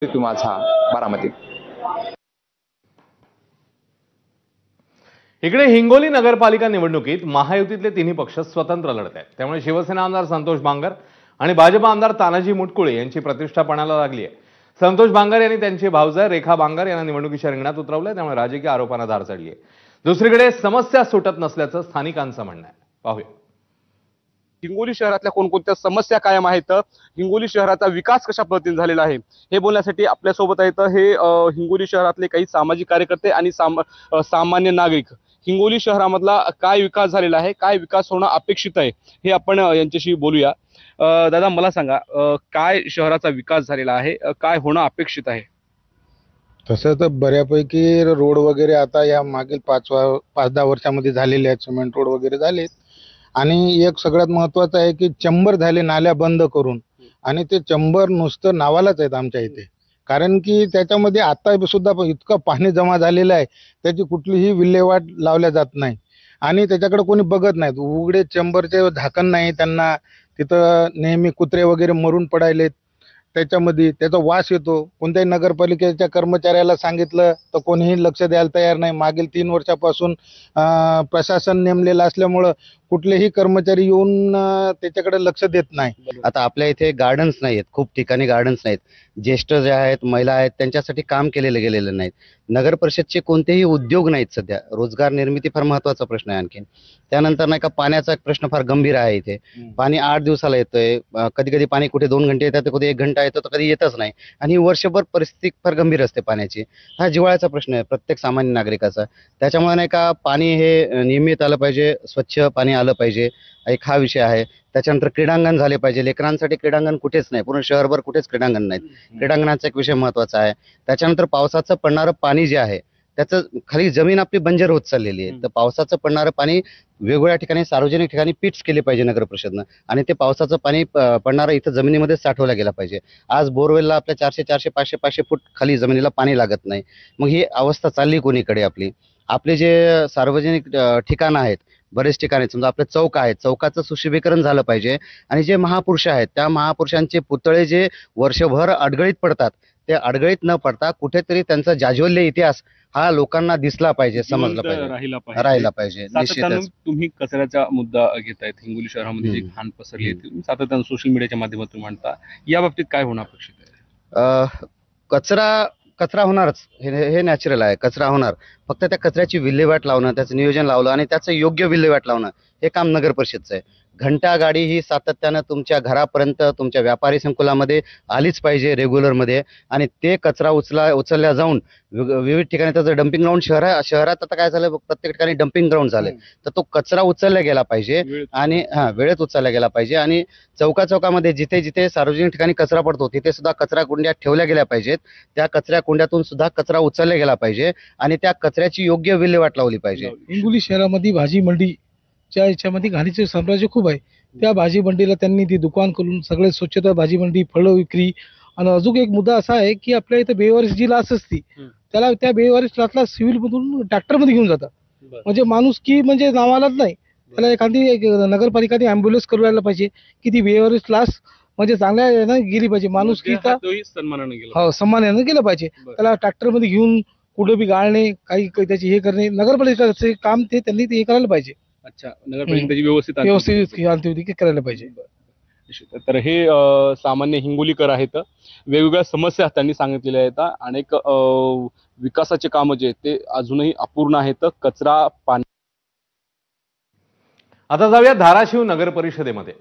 माझा बारामती। इकडे हिंगोली नगरपालिका निवडणुकीत महायुतीतले तिन्ही पक्ष स्वतंत्र लढत आहेत। त्यामुळे शिवसेना आमदार संतोष बांगर आणि भाजप आमदार तानाजी मुटकुळे यांची प्रतिष्ठा पणाला लागली आहे। संतोष बांगर यांनी त्यांची भाऊजाई रेखा बांगर यांना निवडणुकीच्या रिंगणात उतरवलंय, त्यामुळे राजकीय आरोपांना धार चढली आहे। दुसरीकडे समस्या सुटत नसल्याचं स्थानिकांचं म्हणणं आहे। पाहूया हिंगोली शहरातल्या कोणकोणत्या समस्या कायम आहेत, हिंगोली शहराचा विकास कशा पद्धतीने झालेला आहे हे बोलण्यासाठी आपल्या सोबत आहेत हे हिंगोली शहरातले काही सामाजिक कार्यकर्ते आणि सामान्य नागरिक। हिंगोली शहरामधला काय विकास झालेला आहे, काय विकास होणं अपेक्षित आहे हे आपण यांच्याशी बोलूया। दादा मला सांगा, काय शहराचा विकास झालेला आहे, काय होणं अपेक्षित आहे? तसं तर बऱ्यापैकी रोड वगैरे आता या मागील 5-10 वर्षामध्ये झालेले आहेत। सिमेंट रोड वगैरे झालेत आणि एक सगळ्यात महत्त्वाचं आहे की चंबर झाले नाल्या बंद करून, आणि ते चंबर नुसतं नावालाच आहेत आमच्या इथे, कारण की त्याच्यामध्ये आता सुद्धा इतकं पाणी जमा झालेलं आहे, त्याची कुठलीही विल्हेवाट लावल्या जात नाही आणि त्याच्याकडे कोणी बघत नाहीत। उघडे चंबरचे झाकण नाही त्यांना, तिथं नेहमी कुत्रे वगैरे मरून पडायलेत, त्याच्यामध्ये त्याचा वास येतो। कोणत्याही नगरपालिकेच्या कर्मचाऱ्याला सांगितलं तर कोणीही लक्ष द्यायला तयार नाही। मागील 3 वर्षापासून प्रशासन नेमलेलं असल्यामुळं कुठलेही कर्मचारी येऊन त्याच्याकडे लक्ष देत नाही। आता आपल्या इथे गार्डन्स नाहीत, खूप ठिकाणी गार्डन्स नाहीत, ज्येष्ठ जे आहेत महिला आहेत त्यांच्यासाठी काम केलेले गेलेले नाहीत। नगर परिषदचे कोणतेही उद्योग नाहीत सध्या, रोजगार निर्मिती फार महत्त्वाचा प्रश्न आहे। आणखीन त्यानंतर नाही का पाण्याचा प्रश्न फार गंभीर आहे इथे। पाणी 8 दिवसाला येतोय, कधी कधी पाणी कुठे 2 घंटे येतात, कधी 1 घंटा येतो, तर कधी येतच नाही आणि वर्षभर परिस्थिती फार गंभीर असते पाण्याची। हा जिव्हाळ्याचा प्रश्न आहे प्रत्येक सामान्य नागरिकाचा। त्याच्यामुळे नाही का पाणी हे नियमित आलं पाहिजे, स्वच्छ पाणी आलं पाहिजे, एक हा विषय आहे। त्याच्यानंतर क्रीडांगण झाले पाहिजे, लेकरांसाठी क्रीडांगण कुठेच नाही, पूर्ण शहरभर कुठेच क्रीडांगण नाहीत। क्रीडांगणाचा एक विषय महत्त्वाचा आहे। त्याच्यानंतर पावसाचं पडणारं पाणी जे आहे त्याचं खाली जमीन आपली बंजर होत चाललेली आहे, तर पावसाचं पडणारं पाणी वेगवेगळ्या ठिकाणी सार्वजनिक ठिकाणी पिट्स केले पाहिजे नगर परिषदनं, आणि ते पावसाचं पाणी पडणारं इथं जमिनीमध्ये साठवलं गेलं पाहिजे। आज बोरवेलला आपल्या 400, 500 फूट खाली जमिनीला पाणी लागत नाही। मग ही अवस्था चालली कोणीकडे? आपले जे सार्वजनिक ठिकाणं आहेत, बरेच ठिकाणी समजा आपले चौक आहेत, चौकाचं सुशोभीकरण झालं पाहिजे, आणि जे महापुरुष आहेत त्या महापुरुषांचे पुतळे जे वर्षभर अडगळीत पडतात, ते अडगळीत न पडता कुठेतरी त्यांचा जाज्वल्य इतिहास हा लोकांना दिसला पाहिजे, समजला पाहिजे, राहिला पाहिजे। निश्चितच तुम्ही कचऱ्याचा मुद्दा घेतायत, हिंगोली शहरामध्ये जी घाण पसरली आहे तुम्ही सातत्याने सोशल मीडियाच्या माध्यमातून मांडता, या बाबतीत काय होणं अपेक्षित आहे? कचरा होणारच, हे नॅचरल आहे, कचरा होणार। फक्त त्या कचऱ्याची विल्हेवाट लावणं, त्याचं नियोजन लावलं आणि त्याचं योग्य विल्हेवाट लावणं हे काम नगर परिषदचं आहे। घंटा गाडी ही सातत्यानं तुमच्या घरापर्यंत, तुमच्या व्यापारी संकुलामध्ये आलीच पाहिजे रेग्युलरमध्ये, आणि ते कचरा उचलल्या जाऊन विविध ठिकाणी त्याचं डम्पिंग ग्राउंड शहरात आता काय झालं, प्रत्येक ठिकाणी डम्पिंग ग्राउंड झालंय, तर तो कचरा उचलला गेला पाहिजे आणि वेळेत उचलला गेला पाहिजे। आणि चौकामध्ये जिथे जिथे सार्वजनिक ठिकाणी कचरा पडतो तिथे सुद्धा कचरा कुंड्या ठेवल्या गेल्या पाहिजेत, त्या कचऱ्या कुंड्यातून सुद्धा कचरा उचलला गेला पाहिजे आणि त्या कचऱ्याची योग्य विल्हेवाट लावली पाहिजे। हिंगोली शहरामध्ये भाजी मंडीच्या याच्यामध्ये घाणीचे साम्राज्य खूप आहे। त्या भाजी मंडीला त्यांनी ती दुकान करून सगळे स्वच्छता, भाजी मंडी, फळं विक्री, आणि अजून एक मुद्दा असा आहे की आपल्या इथे बेवारस जी लाच असते त्याला, त्या बेवारस लाचला सिव्हिल मधून ट्रॅक्टरमध्ये घेऊन जातात, म्हणजे माणूस की म्हणजे नावालाच नाही, त्याला एखादी नगरपालिकाने अँब्युलन्स करायला पाहिजे की ती बेवारस लाच म्हणजे चांगल्या गेली पाहिजे, माणूस की सन्मानाने गेलं पाहिजे। त्याला ट्रॅक्टरमध्ये घेऊन कुठे बी गाळणे, काही त्याची हे करणे, नगरपालिकेचे काम ते त्यांनी ते करायला पाहिजे। अच्छा, नगरपालिकेची व्यवस्थित करायला पाहिजे। तर हे सामान्य हिंगोलीकर आहेत, वेगवेगळ्या समस्या त्यांनी सांगितलेल्या आहेत, अनेक विकासाचे कामं जे ते अजूनही अपूर्ण आहेत, कचरा, पाणी। आता जाऊया धाराशिव नगर परिषदेमध्ये।